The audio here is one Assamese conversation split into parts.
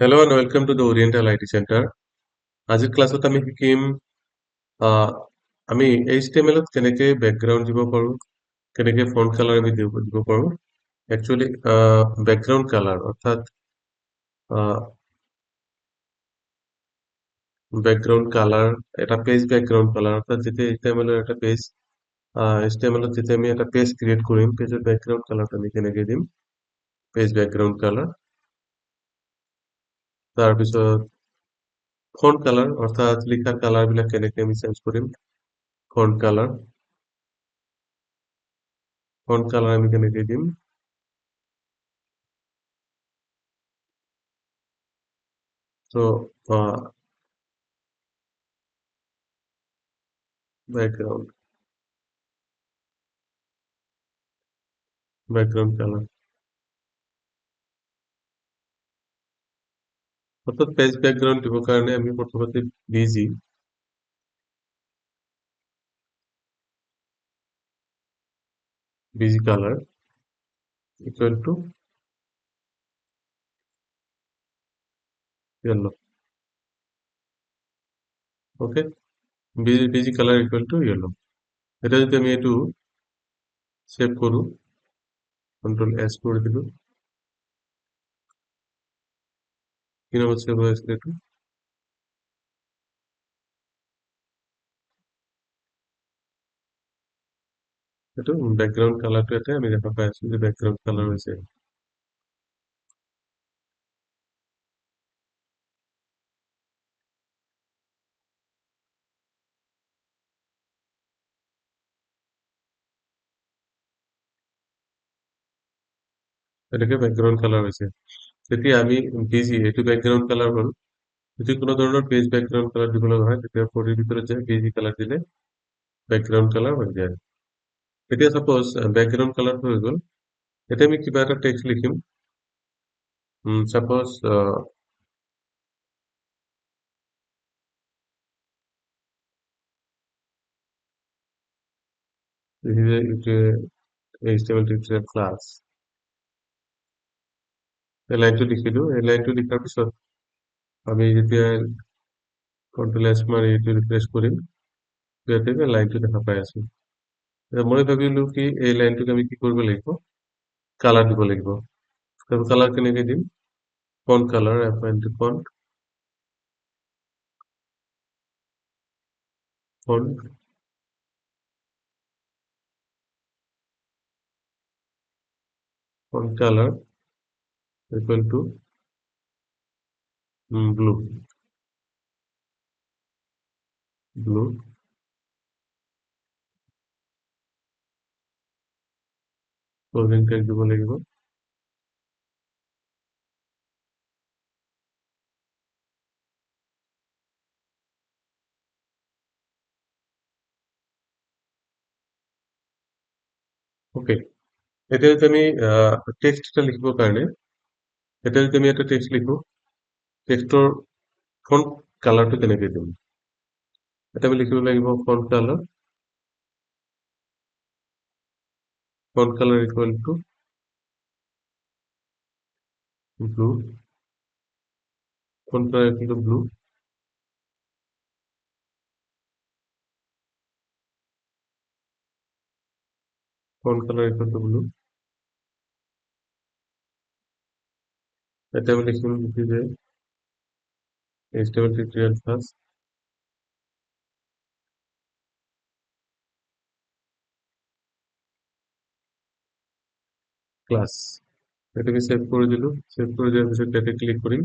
Hello and welcome to the Oriental IT Centre. আজিৰ ক্লাছত আমি শিকিম আমি HTML ত কেনেকৈ বেকগ্ৰাউণ্ড দিব পাৰোঁ, কেনেকৈ ফন্ট কালাৰ আমি দিব পাৰোঁ। একচুৱেলি বেকগ্ৰাউণ্ড কালাৰ অৰ্থাৎ বেকগ্ৰাউণ্ড কালাৰ এটা পেজ বেকগ্ৰাউণ্ড কালাৰ অৰ্থাৎ যেতিয়া HTML ৰ এটা পেজ HTML ত যেতিয়া আমি এটা পেজ ক্ৰিয়েট কৰিম, পেজৰ বেকগ্ৰাউণ্ড কালাৰটো আমি কেনেকৈ দিম, পেজ বেকগ্ৰাউণ্ড কালাৰ। তাৰপিছত ফন্ট কালাৰ অৰ্থাৎ লিখাৰ কালাৰবিলাক কেনেকৈ আমি চেঞ্জ কৰিম, ফন্ট কালাৰ আমি কেনেকৈ দিম। So background color অর্থাৎ পেজ ব্যাকগ্রাউন্ড দিব কারণে আমি প্রথমতে BG colour equal to yellow. Okay, BG colour equal to yellow. এটা যদি আমি একটু সেভ করু, কন্ট্রোল এস করে দিল, কি নাম সেভ হয়েছে একটু একটু ব্যাকগ্রাউন্ড কালারটা এটা আমি দেখা পাই আছি যে ব্যাকগ্রাউন্ড কালার হয়েছে। এটাকে ব্যাকগ্রাউন্ড কালার হয়েছে। তেতিয়া আমি বিজি এইটো ব্যাকগ্রাউন্ড কালার হল। যদি কোনো ধরনের পেজ ব্যাকগ্রাউন্ড কালার দিব লগা হয় তেতিয়া ফটোৰ ভিতৰত যায় বিজি কালার দিলে ব্যাকগ্রাউন্ড কালার হৈ যায়। এতিয়া সাপোজ ব্যাকগ্রাউন্ড কালার হৈ গ'ল, এতিয়া আমি কিবা এটা টেক্সট লিখিম। Suppose this is a HTML tutorial class. এই লাইনটো লিখিলো, এই লাইনটো লিখাৰ পিছত আমি যেতিয়া কন্ট্ৰোল এস মাৰি এইটো ৰিফ্ৰেছ কৰিম, তেতিয়া লাইনটো দেখা পাই আছো। মই ভাবিলো কি এই লাইনটোক আমি কি কৰিব লাগিব, কালাৰ দিব লাগিব। কালাৰ কেনেকৈ দিম, font colour appoint font colour equal two blue closing tag দিব লাগিব। ওকে, এটা যদি আমি টেক্সটটা লিখিবৰ কাৰণে এটা যদি আমি এটা টেক্সট লিখো, টেক্সটৰ ফন্ট কালাৰটো কেনেকৈ দিম, এটা আমি লিখিব লাগিব font colour equal to blue, font colour equal two blue, font colour equal two blue. এটা আমি লিখিম যে HTML tutorial ক্লাস। এটাকে সেভ করে দিল, সেভ করে দেওয়ার পিছত এটাতে ক্লিক কৰিম,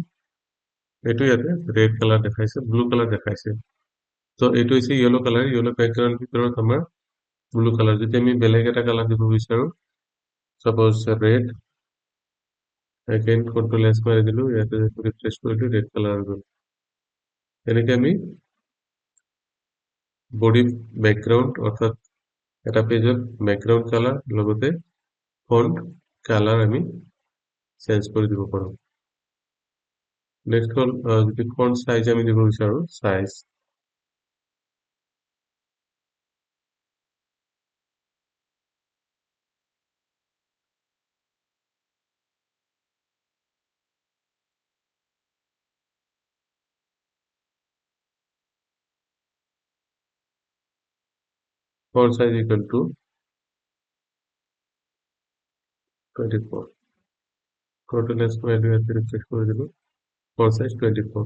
এইটো ইয়াতে ৰেড কালাৰ দেখাইছে, ব্লু কালাৰ দেখাইছে। তো এইটো হৈছে ইয়েলো কালাৰ, ইয়েলো ব্যাকগ্ৰাউন্ড ভিতৰত আমাৰ ব্লু কালাৰ। যদি আমি বেলেগ এটা কালাৰ দিব বিচাৰো, সাপোজ ৰেড, এগেইন কন্ট্ৰোল এস মাৰি দিলো, ইয়াতে ৰিফ্ৰেশ কৰিলো, ৰেড কালাৰ হৈ গ'ল। এনেকে আমি বডি ব্যাকগ্ৰাউন্ড অৰ্থাৎ এটা পেজৰ ব্যাকগ্ৰাউন্ড কালাৰ লগতে ফন্ট কালাৰ আমি চেঞ্জ কৰি দিব পাৰো। নেক্সট হল যদি ফন্ট সাইজ আমি দিব বিচাৰো, size font size equal to 24 total value আছে রিফ্রেশ করে দিল font size 24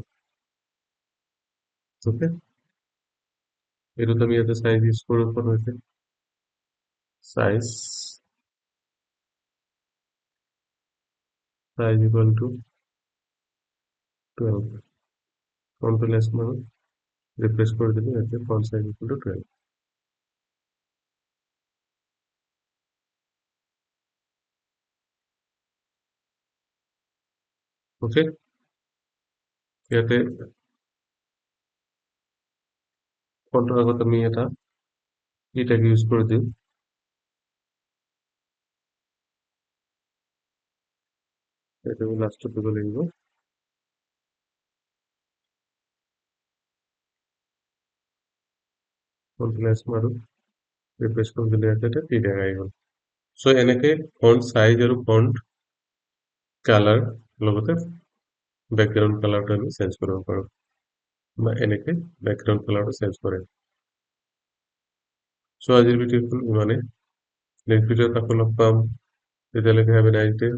ওকে এটা তো আমি এতে সাইজ ইউজ করে উপর হয়েছে size equal to 12 control s মানে রিফ্রেশ করে দিলে এতে font size equal to 12 okay ইয়াতে কন্ট্রোল আগত আমি এটাকে ইউজ করে দিই এটা আমি লাস্ট টুকু লিখব কন্ট্রোল এস মাৰো ৰিফ্ৰেছ কৰি দিলে এটা ঠিক আহি গ'ল সো এনেকে ফন্ট সাইজ আৰু ফন্ট কালাৰ লগতে বেকগ্ৰাউণ্ড কালাৰটো আমি চেঞ্জ কৰিব পাৰোঁ বা এনেকে বেকগ্ৰাউণ্ড কালাৰটো চেঞ্জ কৰে সো আজিৰ ভিডিঅ'খন ইমানে নেক্সট ভিডিঅ'ত আকৌ লগ পাম তেতিয়ালৈকে হেভ এ নাইস ডে